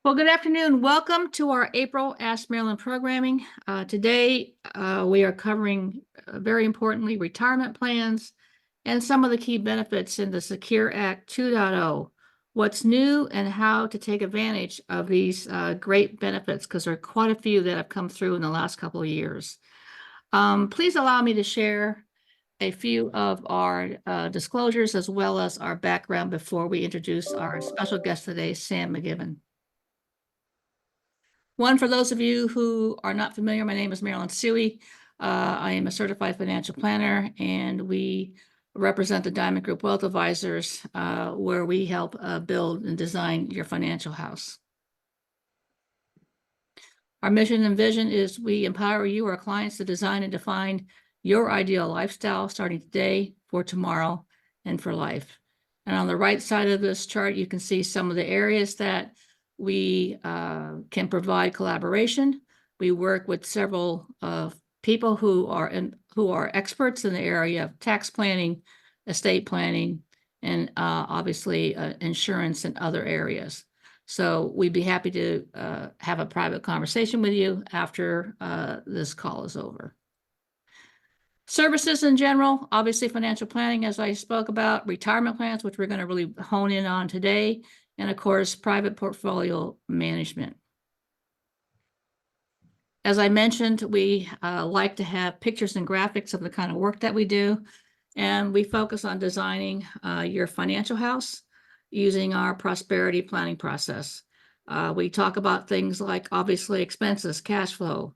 Well, good afternoon. Welcome to our April Ask Marilyn programming. Today, we are covering, very importantly, retirement plans and some of the key benefits in the Secure Act 2.0. What's new and how to take advantage of these great benefits, because there are quite a few that have come through in the last couple of years. Please allow me to share a few of our disclosures as well as our background before we introduce our special guest today, Sam McGibbon. One, for those of you who are not familiar, my name is Marilyn Suey. I am a certified financial planner, and we represent the Diamond Group Wealth Advisors, where we help build and design your financial house. Our mission and vision is we empower you, our clients, to design and define your ideal lifestyle starting today, for tomorrow, and for life. And on the right side of this chart, you can see some of the areas that we can provide collaboration. We work with several people who are experts in the area of tax planning, estate planning, and obviously insurance and other areas. So we'd be happy to have a private conversation with you after this call is over. Services in general, obviously financial planning, as I spoke about, retirement plans, which we're going to really hone in on today, and of course, private portfolio management. As I mentioned, we like to have pictures and graphics of the kind of work that we do, and we focus on designing your financial house using our prosperity planning process. We talk about things like, obviously, expenses, cash flow,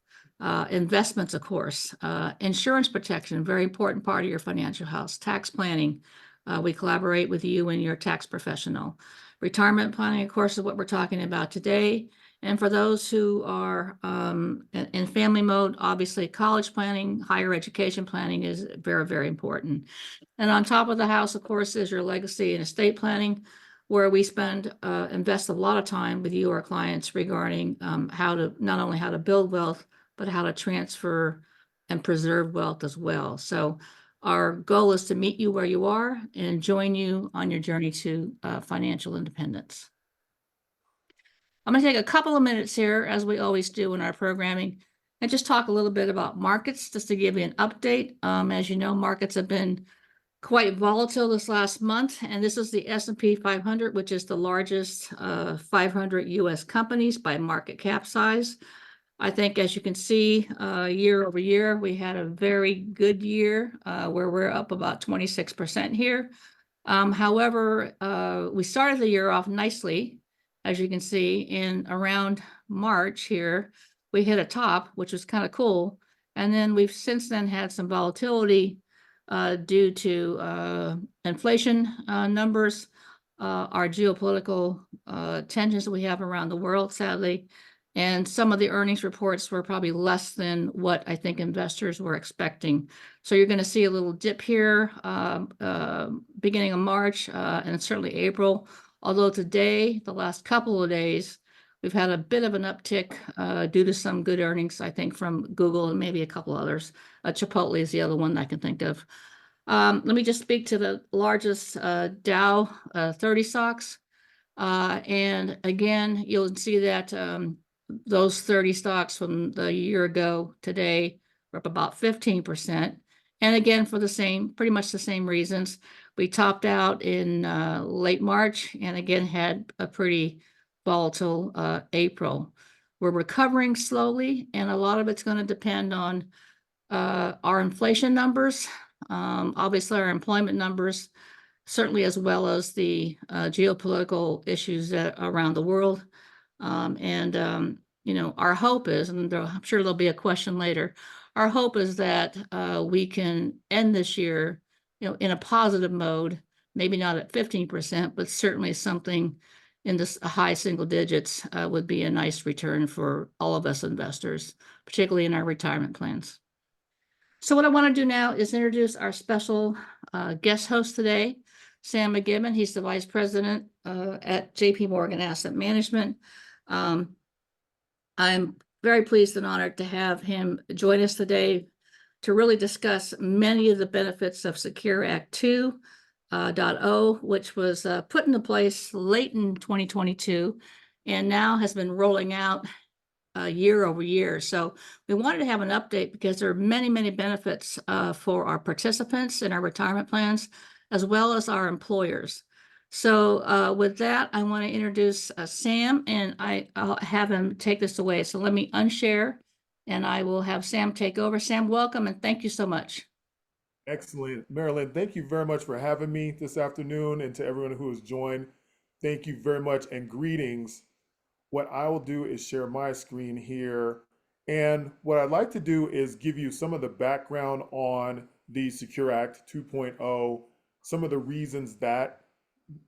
investments, of course, insurance protection, very important part of your financial house, tax planning. We collaborate with you and your tax professional. Retirement planning, of course, is what we're talking about today. And for those who are in family mode, obviously college planning, higher education planning is very, very important. And on top of the house, of course, is your legacy and estate planning, where we invest a lot of time with you, our clients, regarding not only how to build wealth, but how to transfer and preserve wealth as well. So our goal is to meet you where you are and join you on your journey to financial independence. I'm going to take a couple of minutes here, as we always do in our programming, and just talk a little bit about markets, just to give you an update. As you know, markets have been quite volatile this last month, and this is the S&P 500, which is the largest 500 U.S. companies by market cap size. I think, as you can see, year over year, we had a very good year where we're up about 26% here. However, we started the year off nicely, as you can see, in around March here. We hit a top, which was kind of cool. And then we've since then had some volatility due to inflation numbers, our geopolitical tensions that we have around the world, sadly. And some of the earnings reports were probably less than what I think investors were expecting. So you're going to see a little dip here beginning of March and certainly April. Although today, the last couple of days, we've had a bit of an uptick due to some good earnings, I think, from Google and maybe a couple others. Chipotle is the other one I can think of. Let me just speak to the largest Dow 30 stocks. And again, you'll see that those 30 stocks from the year ago today are up about 15%. And again, for pretty much the same reasons. We topped out in late March and again had a pretty volatile April. We're recovering slowly, and a lot of it's going to depend on our inflation numbers, obviously our employment numbers, certainly, as well as the geopolitical issues around the world. Our hope is, and I'm sure there'll be a question later, our hope is that we can end this year, in a positive mode, maybe not at 15%, but certainly something in this high single digits would be a nice return for all of us investors, particularly in our retirement plans. So what I want to do now is introduce our special guest host today, Sam McGibbon. He's the Vice President at JP Morgan Asset Management. I'm very pleased and honored to have him join us today to really discuss many of the benefits of Secure Act 2.0, which was put into place late in 2022 and now has been rolling out year over year. So we wanted to have an update because there are many, many benefits for our participants in our retirement plans, as well as our employers. So with that, I want to introduce Sam, and I'll have him take this away. So let me unshare, and I will have Sam take over. Sam, welcome, and thank you so much. Excellent. Marilyn, thank you very much for having me this afternoon, and to everyone who has joined, thank you very much and greetings. What I will do is share my screen here. And what I'd like to do is give you some of the background on the Secure Act 2.0, some of the reasons that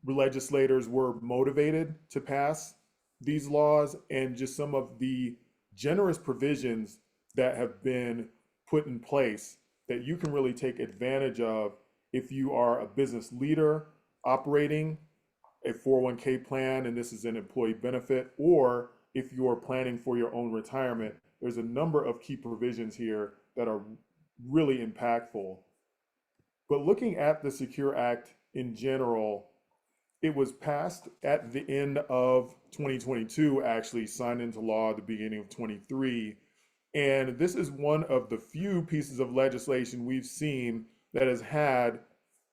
legislators were motivated to pass these laws, and just some of the generous provisions that have been put in place that you can really take advantage of if you are a business leader operating a 401k plan and this is an employee benefit, or if you are planning for your own retirement. There's a number of key provisions here that are really impactful. But looking at the Secure Act in general, it was passed at the end of 2022, actually signed into law at the beginning of 23. And this is one of the few pieces of legislation we've seen that has had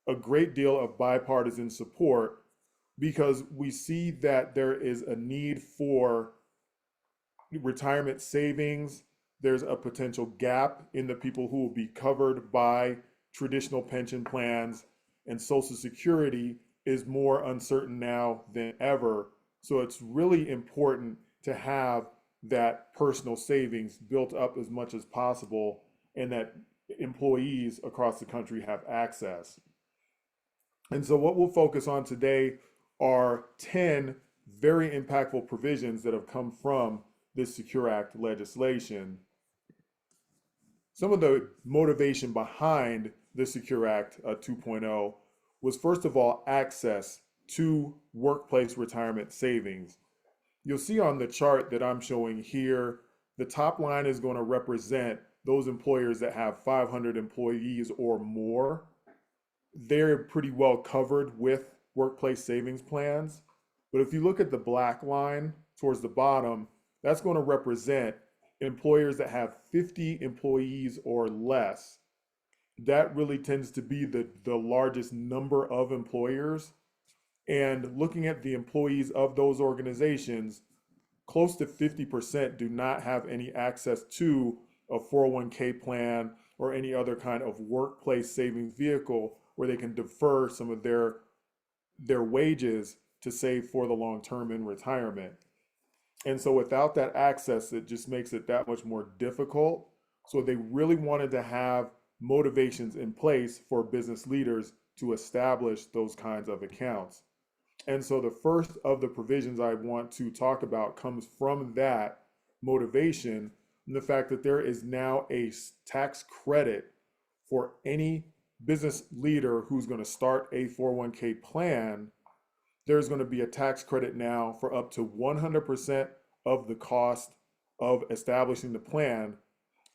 a great deal of bipartisan support, because we see that there is a need for retirement savings. There's a potential gap in the people who will be covered by traditional pension plans, and Social Security is more uncertain now than ever. So it's really important to have that personal savings built up as much as possible, and that employees across the country have access. And so, what we'll focus on today are 10 very impactful provisions that have come from this Secure Act legislation. Some of the motivation behind the Secure Act 2.0 was, first of all, access to workplace retirement savings. You'll see on the chart that I'm showing here, the top line is going to represent those employers that have 500 employees or more. They're pretty well covered with workplace savings plans. But if you look at the black line towards the bottom, that's going to represent employers that have 50 employees or less. That really tends to be the largest number of employers. And looking at the employees of those organizations, close to 50% do not have any access to a 401k plan or any other kind of workplace savings vehicle where they can defer some of their wages to save for the long term in retirement. And so without that access, it just makes it that much more difficult. So they really wanted to have motivations in place for business leaders to establish those kinds of accounts. And so the first of the provisions I want to talk about comes from that motivation, and the fact that there is now a tax credit for any business leader who's going to start a 401k plan. There's going to be a tax credit now for up to 100% of the cost of establishing the plan,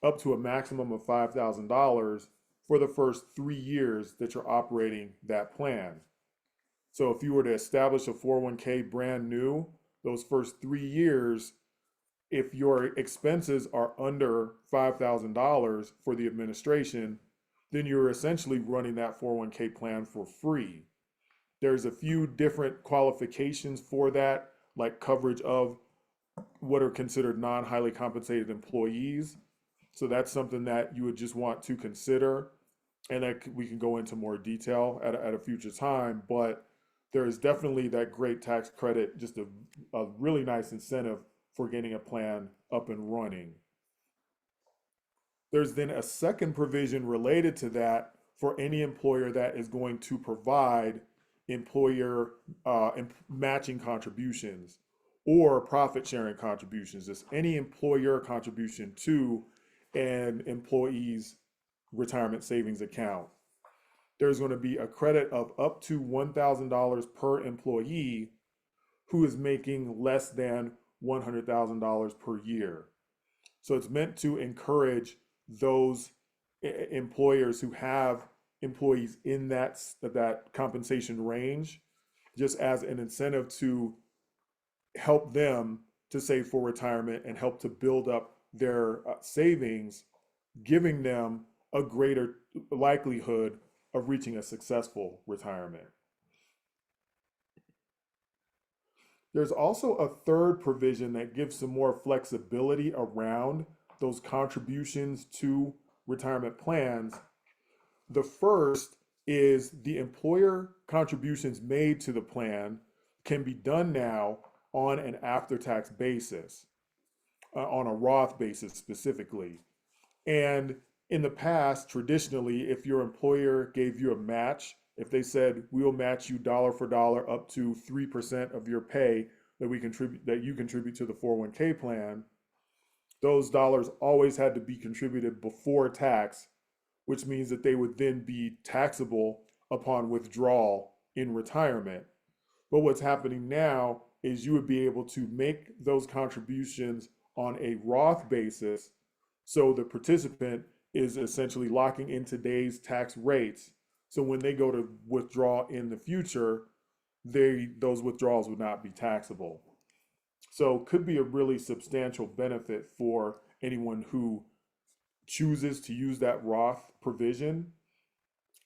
up to a maximum of $5,000 for the first 3 years that you're operating that plan. So if you were to establish a 401k brand new, those first 3 years, if your expenses are under $5,000 for the administration, then you're essentially running that 401k plan for free. There's a few different qualifications for that, like coverage of what are considered non-highly compensated employees. So that's something that you would just want to consider, and that we can go into more detail at a future time. But there is definitely that great tax credit, just a really nice incentive for getting a plan up and running. There's then a second provision related to that for any employer that is going to provide employer matching contributions or profit sharing contributions. Just any employer contribution to an employee's retirement savings account. There's going to be a credit of up to $1,000 per employee who is making less than $100,000 per year. So it's meant to encourage those employers who have employees in that compensation range, just as an incentive to help them to save for retirement and help to build up their savings, giving them a greater likelihood of reaching a successful retirement. There's also a third provision that gives some more flexibility around those contributions to retirement plans. The first is the employer contributions made to the plan can be done now on an after tax basis, on a Roth basis specifically. And in the past, traditionally, if your employer gave you a match, if they said we'll match you dollar for dollar up to 3% of your pay that you contribute to the 401k plan, those dollars always had to be contributed before tax, which means that they would then be taxable upon withdrawal in retirement. But what's happening now is you would be able to make those contributions on a Roth basis. So the participant is essentially locking in today's tax rates. So when they go to withdraw in the future, those withdrawals would not be taxable. So could be a really substantial benefit for anyone who chooses to use that Roth provision.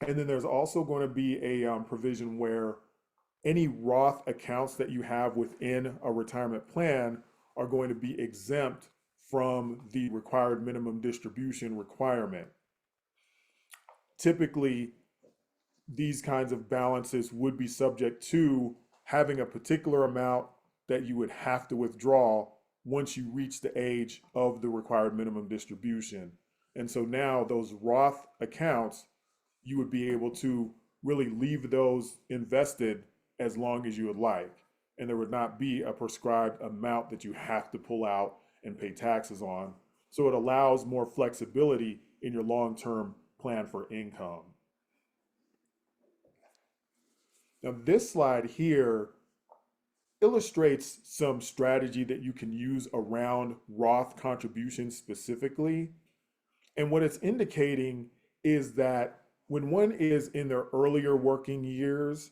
And then there's also going to be a provision where any Roth accounts that you have within a retirement plan are going to be exempt from the required minimum distribution requirement. Typically, these kinds of balances would be subject to having a particular amount that you would have to withdraw once you reach the age of the required minimum distribution. And so now those Roth accounts, you would be able to really leave those invested as long as you would like. And there would not be a prescribed amount that you have to pull out and pay taxes on. So it allows more flexibility in your long-term plan for income. Now, this slide here illustrates some strategy that you can use around Roth contributions specifically. And what it's indicating is that when one is in their earlier working years,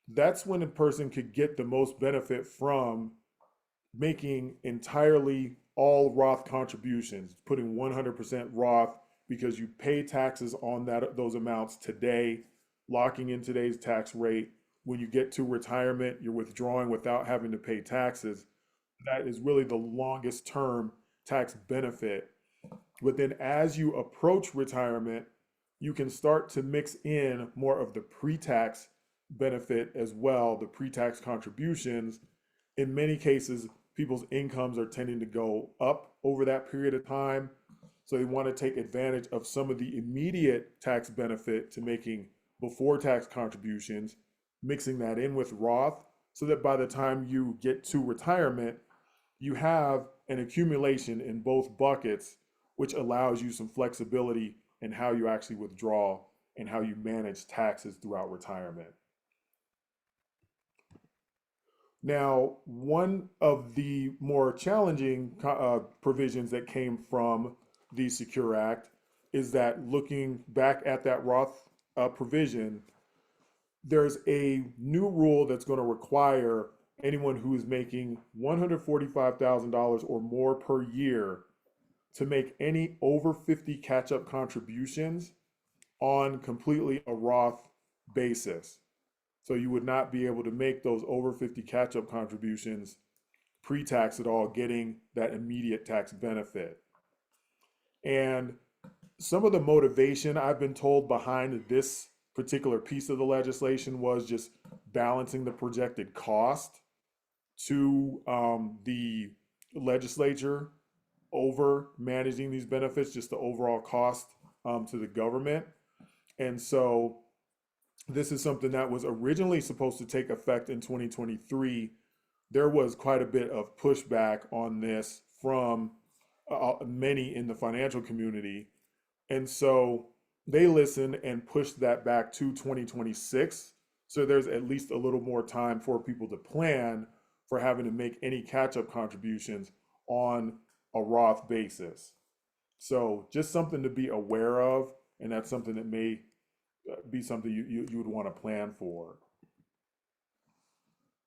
that's when a person could get the most benefit from making entirely all Roth contributions, putting 100% Roth, because you pay taxes on those amounts today, locking in today's tax rate. When you get to retirement, you're withdrawing without having to pay taxes. That is really the longest term tax benefit. But then as you approach retirement, you can start to mix in more of the pre-tax benefit as well, the pre-tax contributions. In many cases, people's incomes are tending to go up over that period of time. So they want to take advantage of some of the immediate tax benefit to making before tax contributions, mixing that in with Roth, so that by the time you get to retirement, you have an accumulation in both buckets, which allows you some flexibility in how you actually withdraw and how you manage taxes throughout retirement. Now, one of the more challenging provisions that came from the Secure Act is that looking back at that Roth provision, there's a new rule that's going to require anyone who is making $145,000 or more per year to make any over 50 catch-up contributions on completely a Roth basis. So you would not be able to make those over 50 catch-up contributions pre-tax at all, getting that immediate tax benefit. And some of the motivation I've been told behind this particular piece of the legislation was just balancing the projected cost to the legislature over managing these benefits, just the overall cost to the government. And so this is something that was originally supposed to take effect in 2023. There was quite a bit of pushback on this from many in the financial community. And so they listened and pushed that back to 2026. So there's at least a little more time for people to plan for having to make any catch-up contributions on a Roth basis. So just something to be aware of, and that's something that may be something you would want to plan for.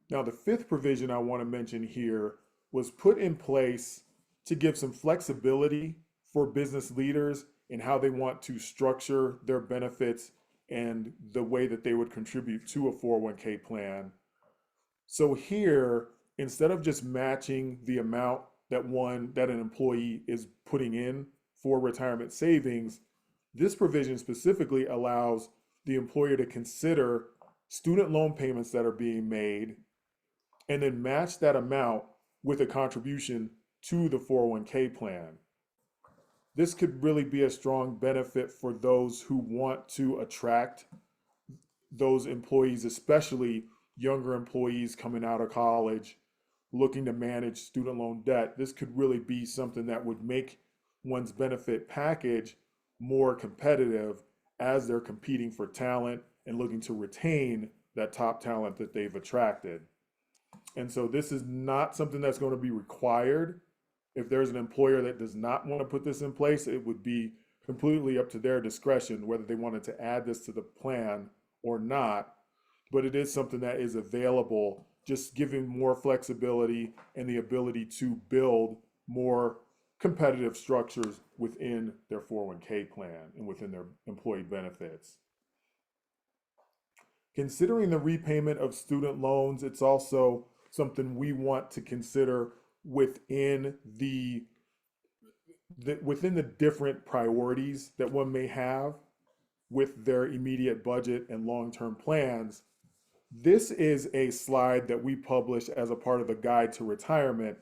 Now, the fifth provision I want to mention here was put in place to give some flexibility for business leaders in how they want to structure their benefits and the way that they would contribute to a 401k plan. So here, instead of just matching the amount that an employee is putting in for retirement savings, this provision specifically allows the employer to consider student loan payments that are being made and then match that amount with a contribution to the 401k plan. This could really be a strong benefit for those who want to attract those employees, especially younger employees coming out of college looking to manage student loan debt. This could really be something that would make one's benefit package more competitive as they're competing for talent and looking to retain that top talent that they've attracted. And so this is not something that's going to be required. If there's an employer that does not want to put this in place, it would be completely up to their discretion whether they wanted to add this to the plan or not. But it is something that is available, just giving more flexibility and the ability to build more competitive structures within their 401k plan and within their employee benefits. Considering the repayment of student loans, it's also something we want to consider within the different priorities that one may have with their immediate budget and long-term plans. This is a slide that we published as a part of the Guide to Retirement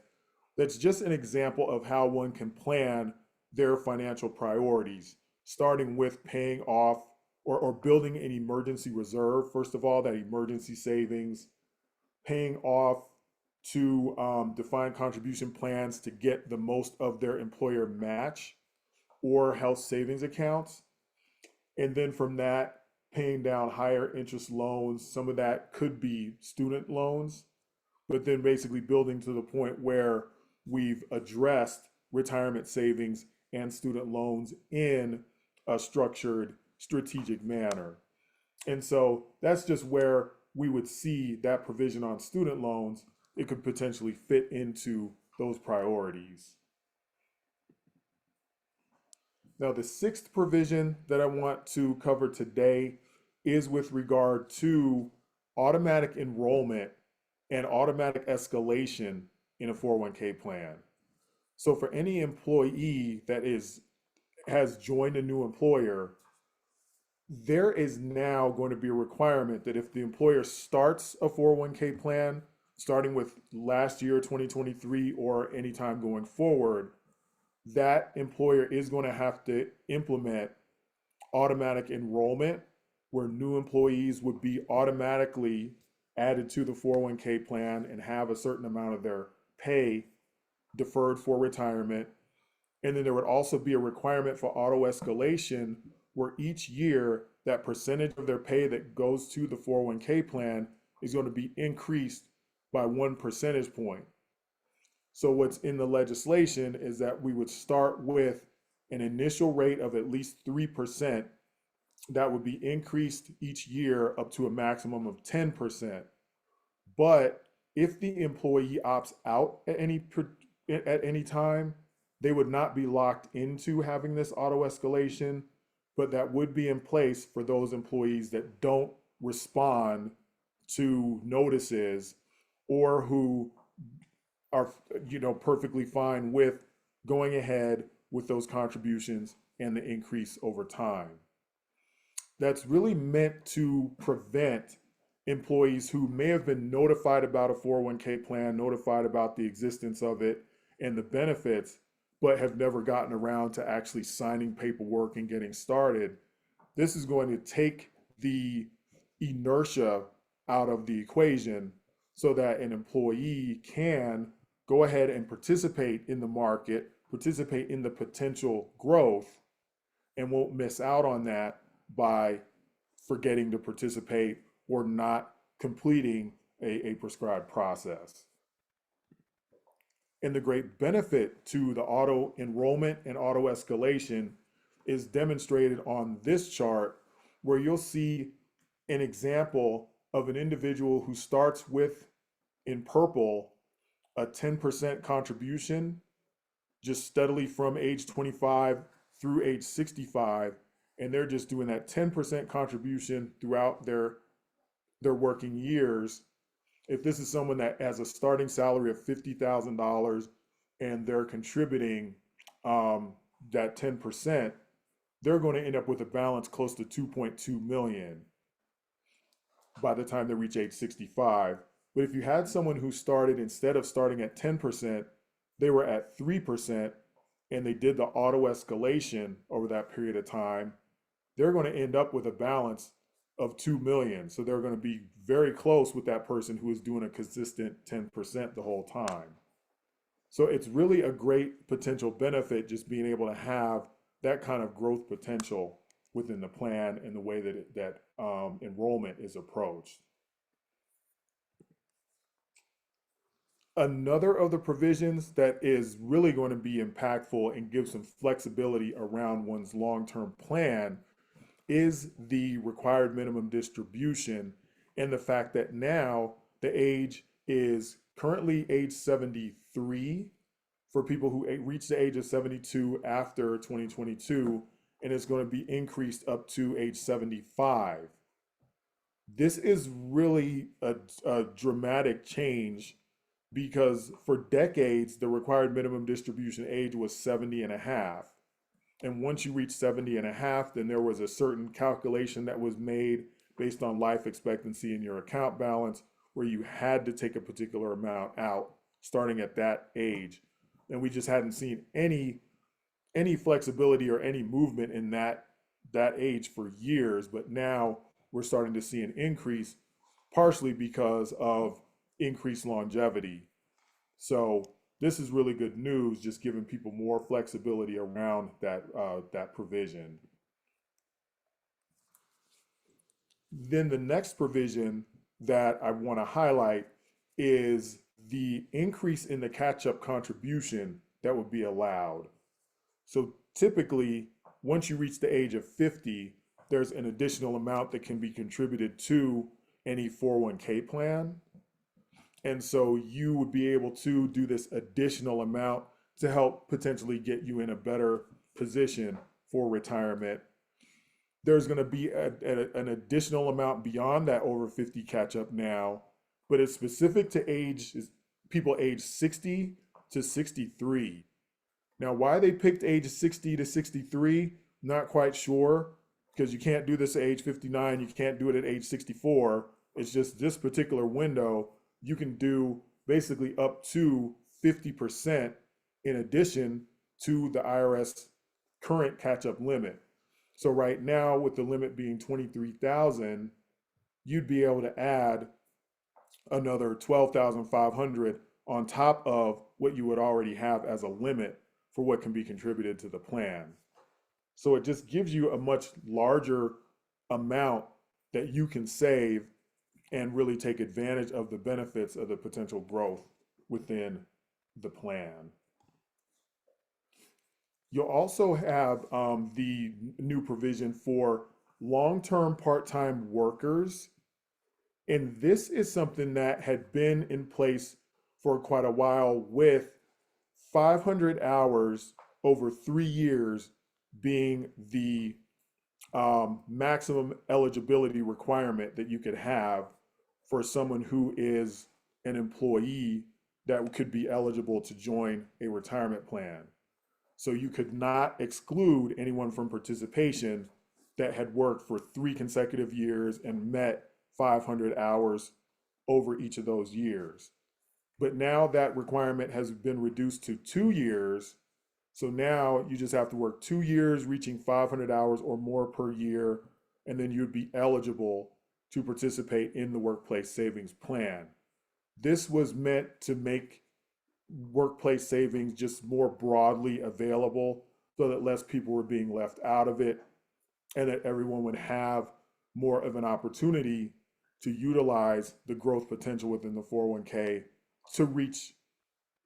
that's just an example of how one can plan their financial priorities, starting with paying off or building an emergency reserve. First of all, that emergency savings, paying off to defined contribution plans to get the most of their employer match or health savings accounts. And then from that, paying down higher interest loans. Some of that could be student loans, but then basically building to the point where we've addressed retirement savings and student loans in a structured, strategic manner. And so that's just where we would see that provision on student loans. It could potentially fit into those priorities. Now, the sixth provision that I want to cover today is with regard to automatic enrollment and automatic escalation in a 401k plan. So for any employee that has joined a new employer, there is now going to be a requirement that if the employer starts a 401k plan, starting with last year, 2023, or anytime going forward, that employer is going to have to implement automatic enrollment, where new employees would be automatically added to the 401k plan and have a certain amount of their pay deferred for retirement. And then there would also be a requirement for auto escalation, where each year that percentage of their pay that goes to the 401k plan is going to be increased by 1 percentage point. So what's in the legislation is that we would start with an initial rate of at least 3% that would be increased each year up to a maximum of 10%. But if the employee opts out at any time, they would not be locked into having this auto escalation, but that would be in place for those employees that don't respond to notices or who are perfectly fine with going ahead with those contributions and the increase over time. That's really meant to prevent employees who may have been notified about a 401k plan, notified about the existence of it and the benefits, but have never gotten around to actually signing paperwork and getting started. This is going to take the inertia out of the equation so that an employee can go ahead and participate in the market, participate in the potential growth, and won't miss out on that by forgetting to participate or not completing a prescribed process. And the great benefit to the auto enrollment and auto escalation is demonstrated on this chart, where you'll see an example of an individual who starts with in purple, a 10% contribution just steadily from age 25 through age 65. And they're just doing that 10% contribution throughout their working years. If this is someone that has a starting salary of $50,000 and they're contributing that 10%, they're going to end up with a balance close to 2.2 million by the time they reach age 65. But if you had someone who started, instead of starting at 10%, they were at 3%, and they did the auto escalation over that period of time, they're going to end up with a balance of 2 million. So they're going to be very close with that person who is doing a consistent 10% the whole time. So it's really a great potential benefit just being able to have that kind of growth potential within the plan and the way that enrollment is approached. Another of the provisions that is really going to be impactful and give some flexibility around one's long-term plan is the required minimum distribution, and the fact that now the age is currently age 73 for people who reach the age of 72 after 2022, and it's going to be increased up to age 75. This is really a dramatic change because for decades, the required minimum distribution age was 70 and a half. And once you reach 70 and a half, then there was a certain calculation that was made based on life expectancy in your account balance where you had to take a particular amount out starting at that age. And we just hadn't seen any flexibility or any movement in that age for years, but now we're starting to see an increase, partially because of increased longevity. So this is really good news, just giving people more flexibility around that provision. Then the next provision that I want to highlight is the increase in the catch-up contribution that would be allowed. So typically, once you reach the age of 50, there's an additional amount that can be contributed to any 401k plan. And so you would be able to do this additional amount to help potentially get you in a better position for retirement. There's going to be an additional amount beyond that over 50 catch up now, but it's specific to people age 60 to 63. Now, why they picked age 60 to 63, not quite sure, because you can't do this at age 59, you can't do it at age 64. It's just this particular window, you can do basically up to 50% in addition to the IRS current catch-up limit. So right now, with the limit being 23,000, you'd be able to add another 12,500 on top of what you would already have as a limit for what can be contributed to the plan. So it just gives you a much larger amount that you can save and really take advantage of the benefits of the potential growth within the plan. You'll also have the new provision for long-term part-time workers. And this is something that had been in place for quite a while, with 500 hours over 3 years being the maximum eligibility requirement that you could have for someone who is an employee that could be eligible to join a retirement plan. So you could not exclude anyone from participation that had worked for 3 consecutive years and met 500 hours over each of those years. But now that requirement has been reduced to 2 years. So now you just have to work 2 years, reaching 500 hours or more per year, and then you'd be eligible to participate in the workplace savings plan. This was meant to make workplace savings just more broadly available so that less people were being left out of it, and that everyone would have more of an opportunity to utilize the growth potential within the 401k to reach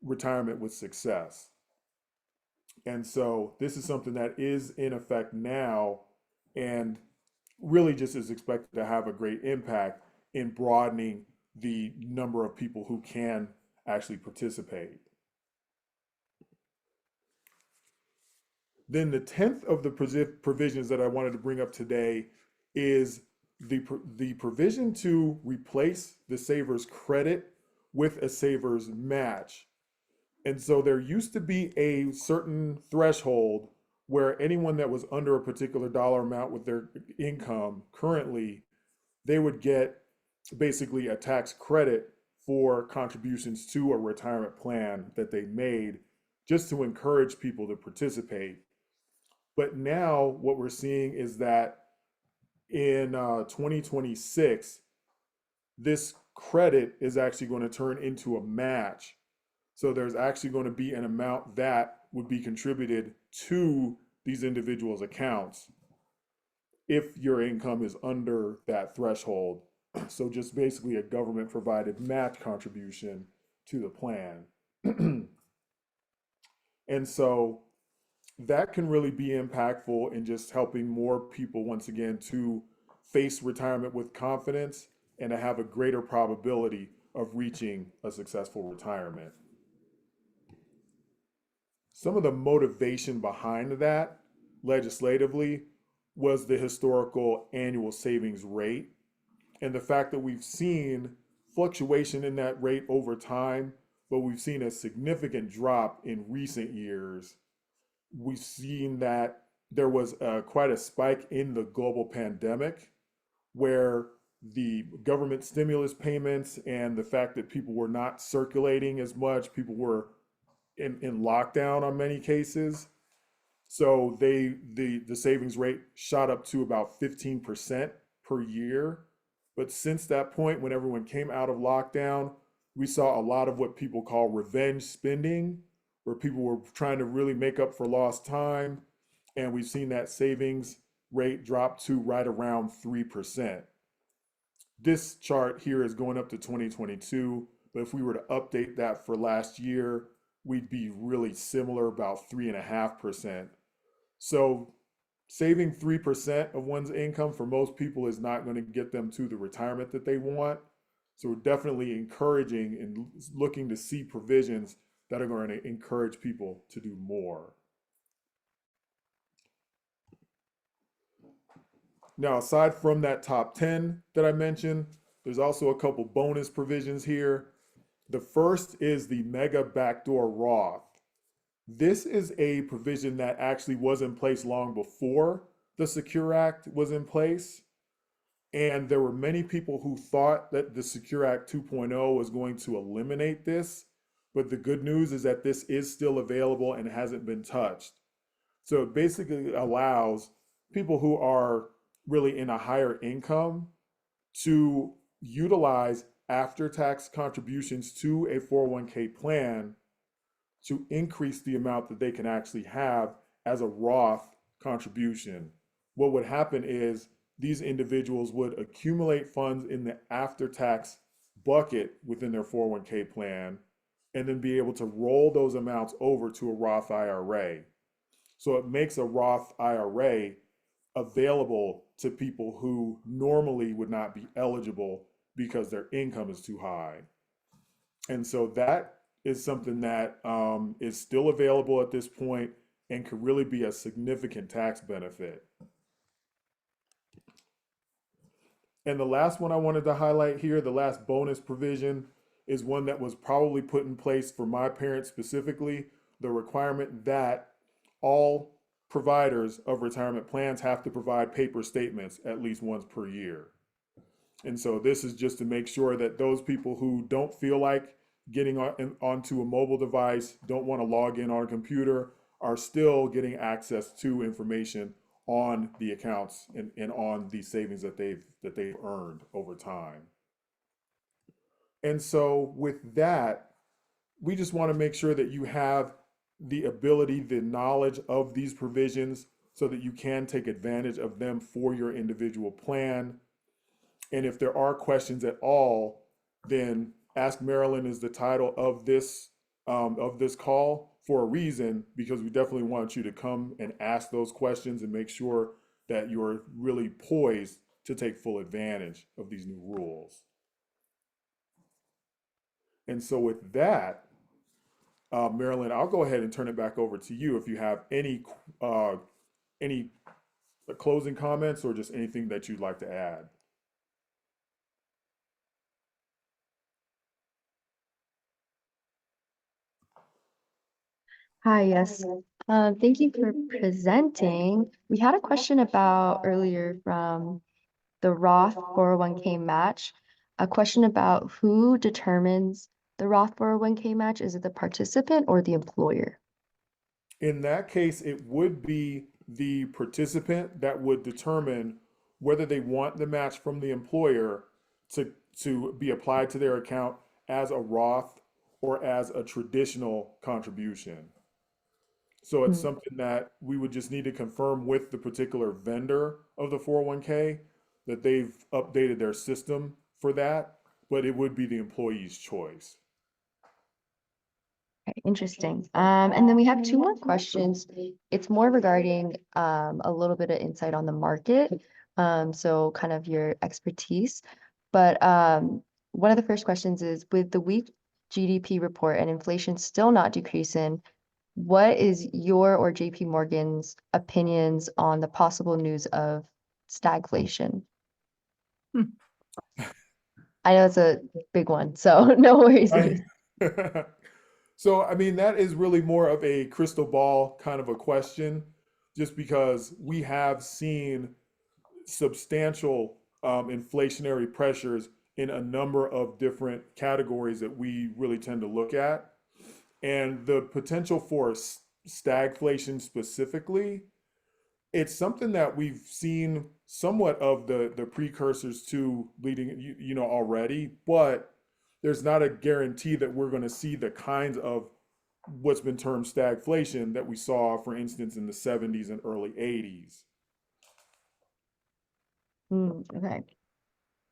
retirement with success. And so this is something that is in effect now and really just is expected to have a great impact in broadening the number of people who can actually participate. Then the 10th of the provisions that I wanted to bring up today is the provision to replace the saver's credit with a saver's match. And so there used to be a certain threshold where anyone that was under a particular dollar amount with their income currently, they would get basically a tax credit for contributions to a retirement plan that they made just to encourage people to participate. But now what we're seeing is that in 2026, this credit is actually going to turn into a match. So there's actually going to be an amount that would be contributed to these individuals' accounts if your income is under that threshold. So just basically a government provided match contribution to the plan. And so that can really be impactful in just helping more people, once again, to face retirement with confidence and to have a greater probability of reaching a successful retirement. Some of the motivation behind that legislatively was the historical annual savings rate and the fact that we've seen fluctuation in that rate over time, but we've seen a significant drop in recent years. We've seen that there was quite a spike in the global pandemic where the government stimulus payments and the fact that people were not circulating as much, people were in lockdown on many cases. So the savings rate shot up to about 15% per year. But since that point, when everyone came out of lockdown, we saw a lot of what people call revenge spending, where people were trying to really make up for lost time. And we've seen that savings rate drop to right around 3%. This chart here is going up to 2022, but if we were to update that for last year, we'd be really similar, about 3.5%. So saving 3% of one's income for most people is not going to get them to the retirement that they want. So we're definitely encouraging and looking to see provisions that are going to encourage people to do more. Now, aside from that top 10 that I mentioned, there's also a couple bonus provisions here. The first is the mega backdoor Roth. This is a provision that actually was in place long before the Secure Act was in place. And there were many people who thought that the Secure Act 2.0 was going to eliminate this. But the good news is that this is still available and hasn't been touched. So it basically allows people who are really in a higher income to utilize after-tax contributions to a 401k plan to increase the amount that they can actually have as a Roth contribution. What would happen is these individuals would accumulate funds in the after-tax bucket within their 401k plan and then be able to roll those amounts over to a Roth IRA. So it makes a Roth IRA available to people who normally would not be eligible because their income is too high. And so that is something that is still available at this point and could really be a significant tax benefit. And the last one I wanted to highlight here, the last bonus provision, is one that was probably put in place for my parents specifically, the requirement that all providers of retirement plans have to provide paper statements at least once per year. And so this is just to make sure that those people who don't feel like getting onto a mobile device, don't want to log in on a computer, are still getting access to information on the accounts and on the savings that they've earned over time. And so with that, we just want to make sure that you have the ability, the knowledge of these provisions so that you can take advantage of them for your individual plan. And if there are questions at all, then Ask Marilyn is the title of this call for a reason, because we definitely want you to come and ask those questions and make sure that you're really poised to take full advantage of these new rules. And so with that, Marilyn, I'll go ahead and turn it back over to you if you have any closing comments or just anything that you'd like to add. Hi, yes. Thank you for presenting. We had a question about earlier from the Roth 401k match. A question about who determines the Roth 401k match? Is it the participant or the employer? In that case, it would be the participant that would determine whether they want the match from the employer to be applied to their account as a Roth or as a traditional contribution. So it's Hmm. something that we would just need to confirm with the particular vendor of the 401k that they've updated their system for that, but it would be the employee's choice. Okay, interesting. And then we have two more questions. It's more regarding a little bit of insight on the market. So kind of your expertise. But one of the first questions is with the weak GDP report and inflation still not decreasing, what is your or JP Morgan's opinions on the possible news of stagflation? Hmm. I know it's a big one, so no worries. I, so, I mean, that is really more of a crystal ball kind of a question, just because we have seen substantial inflationary pressures in a number of different categories that we really tend to look at. And the potential for stagflation specifically, it's something that we've seen somewhat of the precursors to leading, already, but there's not a guarantee that we're going to see the kinds of what's been termed stagflation that we saw, for instance, in the 70s and early 80s. Okay.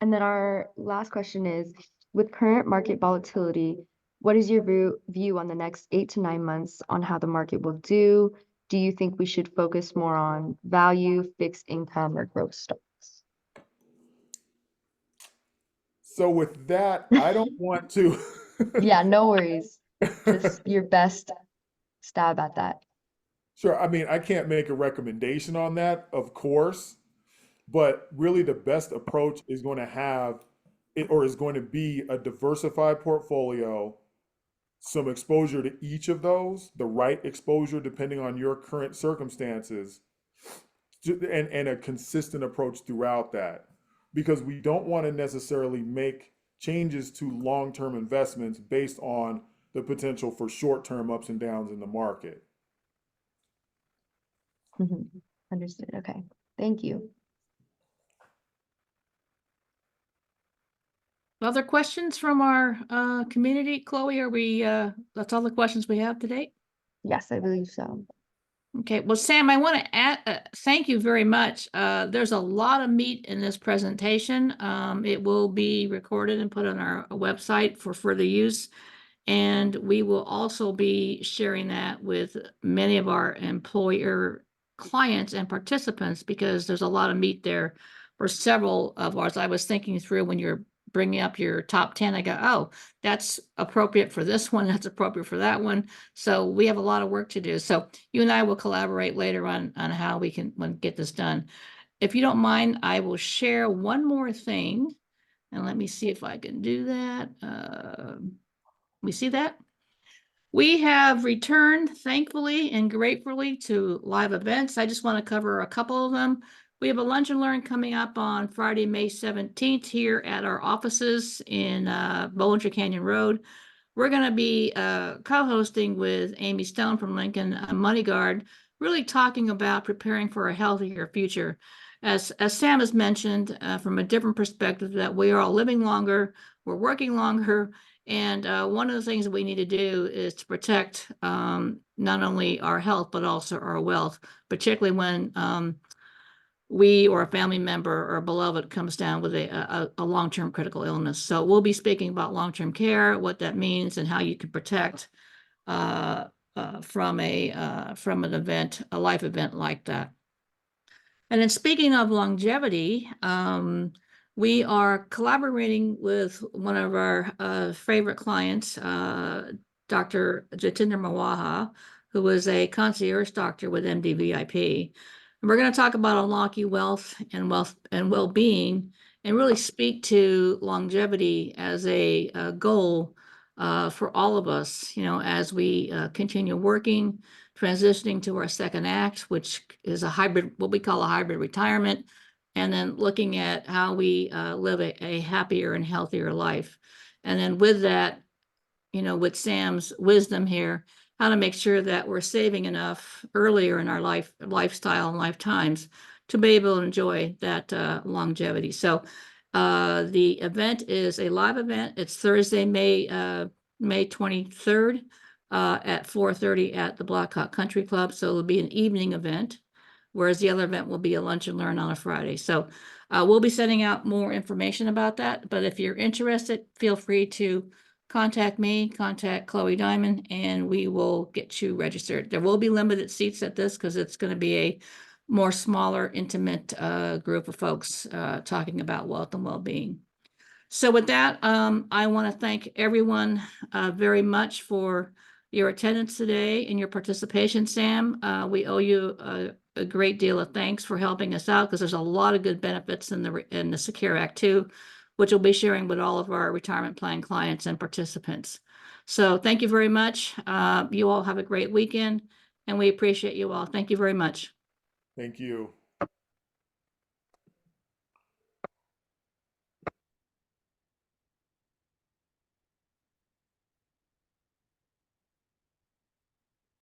And then our last question is, with current market volatility, what is your view on the next 8 to 9 months on how the market will do? Do you think we should focus more on value, fixed income, or growth stocks? So with that, I don't want to. Yeah, no worries. Just your best stab at that. Sure, I mean, I can't make a recommendation on that, of course, but really the best approach is going to have it, or is going to be a diversified portfolio, some exposure to each of those, the right exposure depending on your current circumstances, and a consistent approach throughout that. Because we don't want to necessarily make changes to long-term investments based on the potential for short-term ups and downs in the market. Understood. Okay. Thank you. Other questions from our community? Chloe, are we, that's all the questions we have today? Yes, I believe so. Okay, well, Sam, I want to thank you very much. There's a lot of meat in this presentation. It will be recorded and put on our website for further use. And we will also be sharing that with many of our employer clients and participants because there's a lot of meat there for several of ours. I was thinking through when you're bringing up your top 10, I go, oh, that's appropriate for this one. That's appropriate for that one. So we have a lot of work to do. So you and I will collaborate later on how we can get this done. If you don't mind, I will share one more thing. And let me see if I can do that. We see that? We have returned, thankfully and gratefully, to live events. I just want to cover a couple of them. We have a lunch and learn coming up on Friday, May 17th here at our offices in Bollinger Canyon Road. We're going to be co-hosting with Amy Stone from Lincoln Money Guard, really talking about preparing for a healthier future. As Sam has mentioned, from a different perspective, that we are all living longer, we're working longer, and one of the things that we need to do is to protect not only our health, but also our wealth, particularly when we or a family member or a beloved comes down with a long-term critical illness. So we'll be speaking about long-term care, what that means, and how you can protect from an event, a life event like that. And then speaking of longevity, We are collaborating with one of our favorite clients, Dr. Jatinder Mawaha, who is a concierge doctor with MDVIP. And we're going to talk about unlocking wealth and well-being, and really speak to longevity as a goal for all of us, as we continue working, transitioning to our second act, which is a hybrid, what we call a hybrid retirement, and then looking at how we live a happier and healthier life. And then with that, with Sam's wisdom here, how to make sure that we're saving enough earlier in our lifestyle and lifetimes to be able to enjoy that longevity. So the event is a live event. It's Thursday, May 23rd at 4:30 at the Blackhawk Country Club. So it'll be an evening event, whereas the other event will be a lunch and learn on a Friday. So we'll be sending out more information about that. But if you're interested, feel free to contact me, contact Chloe Diamond, and we will get you registered. There will be limited seats at this because it's going to be a more smaller, intimate group of folks talking about wealth and well-being. So with that, I want to thank everyone very much for your attendance today and your participation, Sam. We owe you a great deal of thanks for helping us out, because there's a lot of good benefits in the Secure Act too, which we'll be sharing with all of our retirement plan clients and participants. So thank you very much. You all have a great weekend, and we appreciate you all. Thank you very much. Thank you.